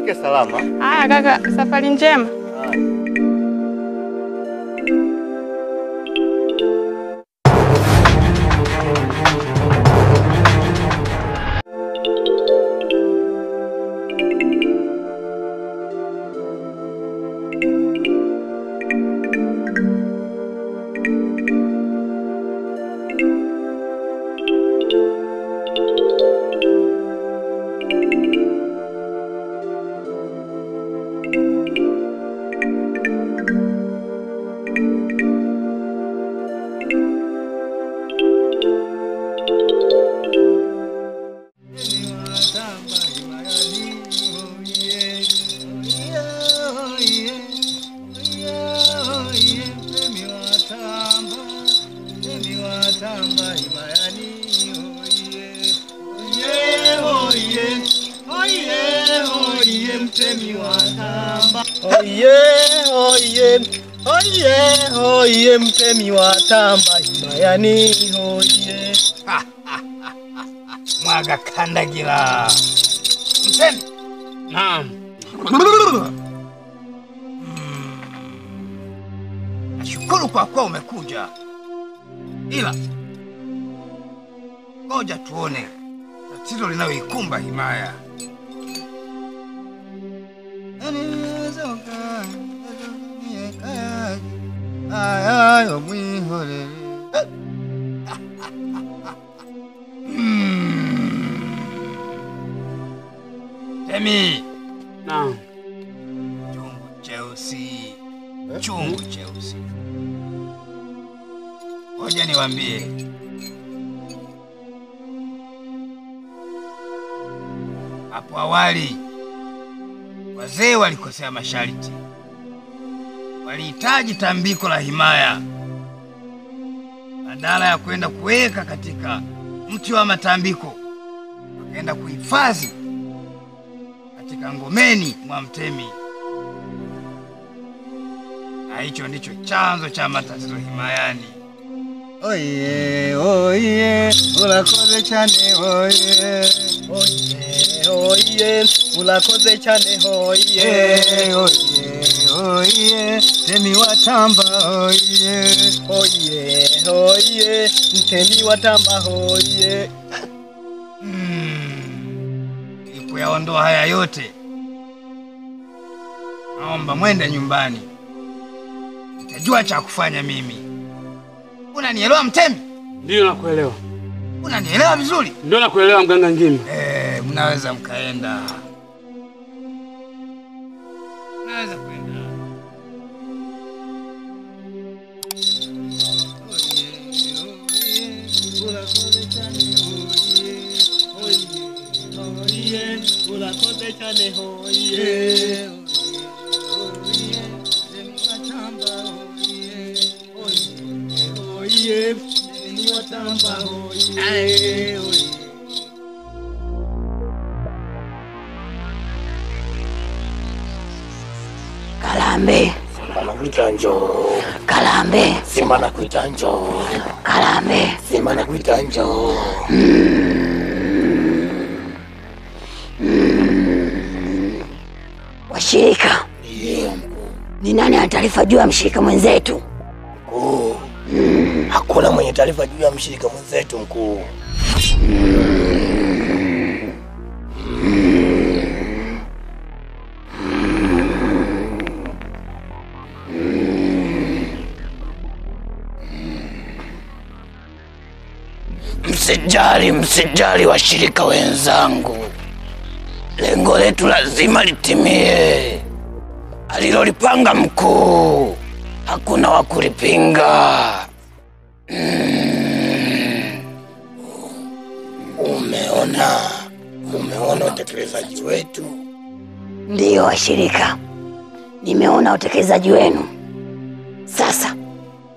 ufike salama. Haya kaka, safari njema. Oye mtemi wa tamba himayani oye. Mwaga Kandagira. Mtemi. Naam. Nashukuru kwa kuwa umekuja. Ila ngoja tuone tatizo linaloikumba himaya. Ayayo mwihole. Temi. Naam. Chungu cheusi. Ngoja niwaambie. Hapo awali wazee walikosea masharti. Walihitaji tambiko la himaya badala ya kwenda kuweka katika mti wa matambiko, wakaenda kuhifadhi katika ngomeni mwa mtemi. Na hicho ndicho chanzo cha matatizo himayani. Oye, ulakoze chane oye. Oye, ulakoze chane oye. Oye, mtemi wa tamba oye. Oye, mtemi wa tamba oye. Kuyaondoa haya yote, naomba mwende nyumbani. Nitajua cha kufanya mimi. Unanielewa mtemi? Ndio nakuelewa. Unanielewa vizuri? Ndio nakuelewa mganga Ngimi. Mnaweza mkaenda. Mnaweza kwenda. Ulakoze chane oye. Kalambe. Simana kuita njoo. Kalambe. Simana kuita njoo. Kalambe. Simana kuita njoo. Washirika. Ndiyo mkuu. Ni nani ana taarifa juu ya mshirika mwenzetu? Mkuu. Hakuna mwenye taarifa juu ya mshirika mwenzetu mkuu. Msijali washirika wenzangu. Lengo letu lazima litimie. Alilolipanga mkuu, hakuna wa kulipinga. Umeona utekelezaji wetu? Ndiyo washirika, nimeona utekelezaji wenu. Sasa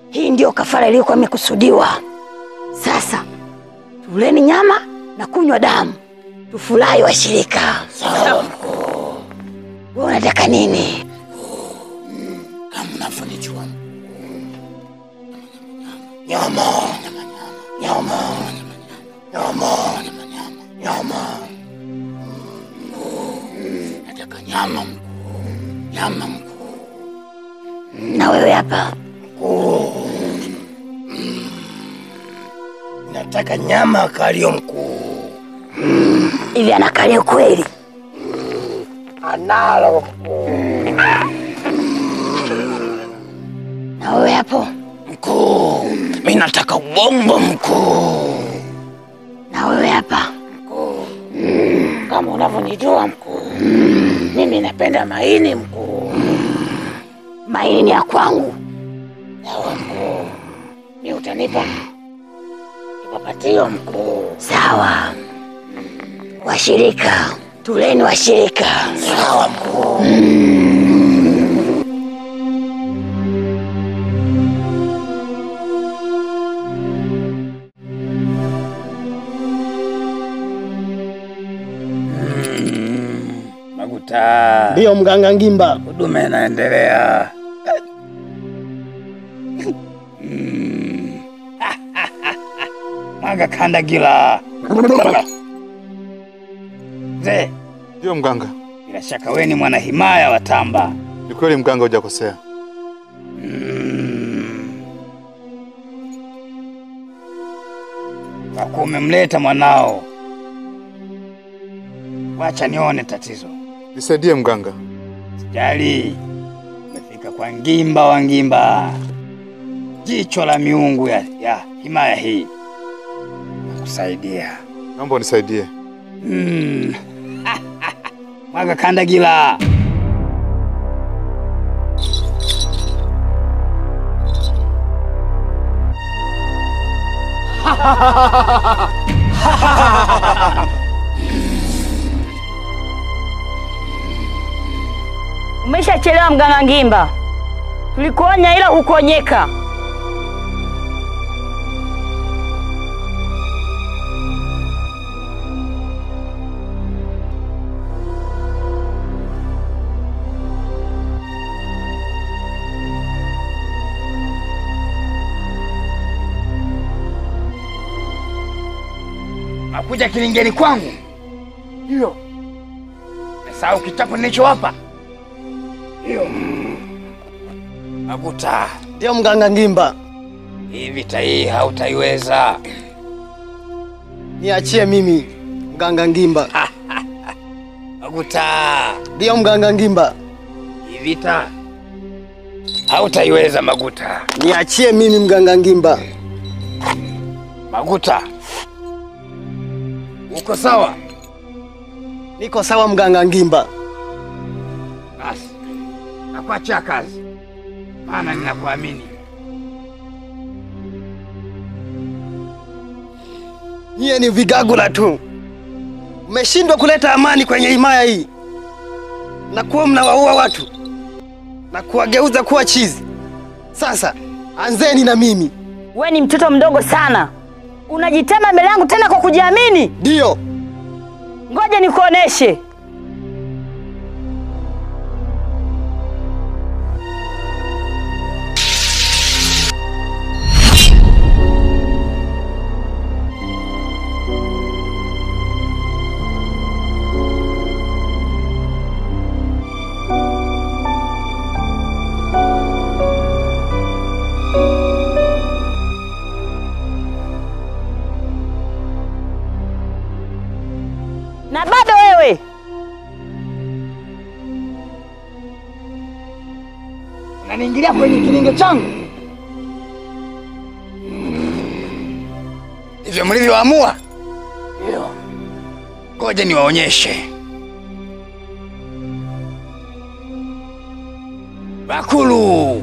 hii ndio kafara iliyokuwa imekusudiwa. Sasa tuleni nyama na kunywa damu, tufurahi washirika. Sawa mkuu. Wewe unataka nini? Kama unavyonijua. Nyama. Nataka nyama. Nyama mkuu. Nyama mkuu. Na wewe hapa? Mkuu. Nataka nyama kalio mkuu. Hivi ana kalio kweli? Analo mkuu. Na wewe hapo? Mkuu. Mimi nataka ubongo mkuu. Na wewe hapa? Mkuu. Kama unavyonijua mkuu. Mimi napenda maini mkuu. Maini ni ya kwangu. Sawa mkuu. Ni utanipa kipapatio mkuu. Sawa. Washirika, tuleni washirika. Sawa mkuu. Maguta. Ndio mganga Ngimba. Huduma inaendelea. Mwaga Kandagila. Mzee, Ndio mganga. bila shaka wewe ni mwana himaya wa Tamba. Ni kweli mganga, hujakosea. Kwa umemleta mwanao. Wacha nione tatizo. Nisaidie mganga. Sijali. Umefika kwa Ngimba wa Ngimba. Jicho la miungu ya himaya hii. Nakusaidia. Naomba unisaidie. Mwaga Kandagila. Umeshachelewa mganga Ngimba. Tulikuonya ila hukonyeka. Nakuja kilingeni kwangu. Hiyo. Mesahau kitabu nilichowapa. Hiyo. Maguta. Ndio mganga Ngimba. Hii vita hii hautaiweza. Niachie mimi mganga Ngimba. Maguta. Ndio mganga Ngimba. Hii vita hautaiweza Maguta. Niachie mimi mganga Ngimba. Maguta. Uko sawa? Niko sawa mganga Ngimba. Basi. Nakuachia kazi. Maana ninakuamini. Nyie ni vigagula tu. Mmeshindwa kuleta amani kwenye himaya hii. Na kuwa mnawaua watu. Na kuwageuza kuwa chizi. Sasa, anzeni na mimi. We ni mtoto mdogo sana. Unajitema mbele yangu tena kwa kujiamini? Ndio. Ngoja nikuoneshe. Na bado wewe Unaniingilia kwenye kilinge changu. Hivyo mlivyoamua? Ndio. Ngoja niwaonyeshe. Bakulu.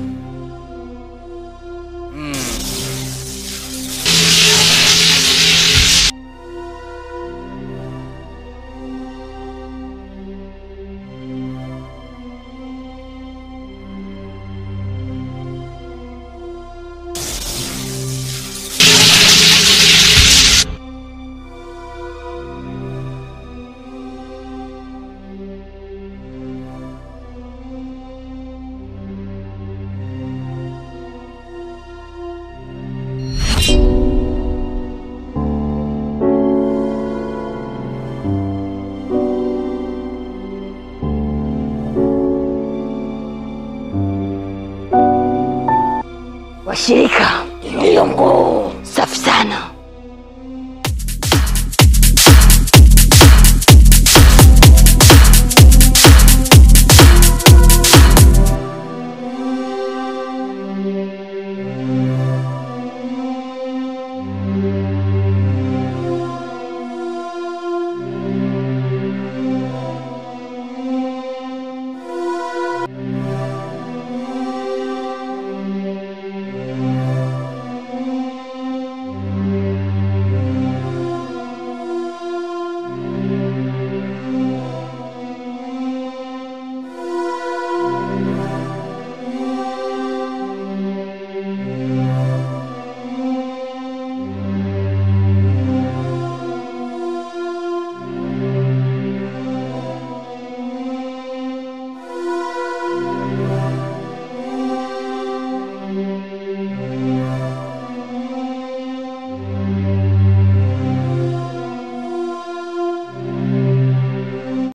Washirika, ndiyo mkuu. Safi sana.